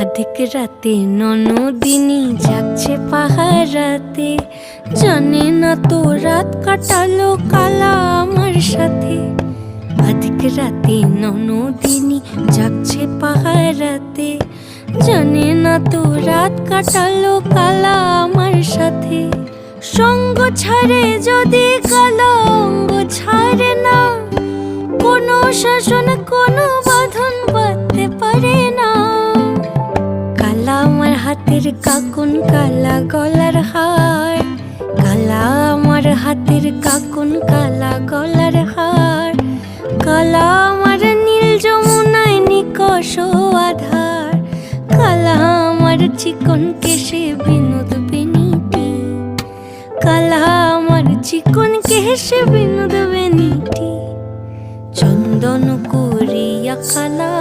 অধিক রাতে ননদিনী জাগছে পাহারাতে, জানে না তো রাত কাটালো কালা আমার সাথে। অধিক রাতে ননদিনী জাগছে পাহারাতে, জানে না তো রাত কাটালো কালা আমার সাথে। সঙ্গ ছাড়ে যদি কালা অঙ্গ ছাড়ে না, কোনো শাসন কোনো বাঁধন বাঁধতে পারে না। কালা আমার হাতের কাকুন কালা গলার হার, কালা আমার হাতের কাকুন কালা গলার হার। কালা আমার নীল যমুনায় নিকষ আধার, কালা আমার চিকন কেশে বিনোদ বেনিটি, কালা আমার চিকন কেশে বিনোদ বেনিটি। চন্দন করিয়া কালা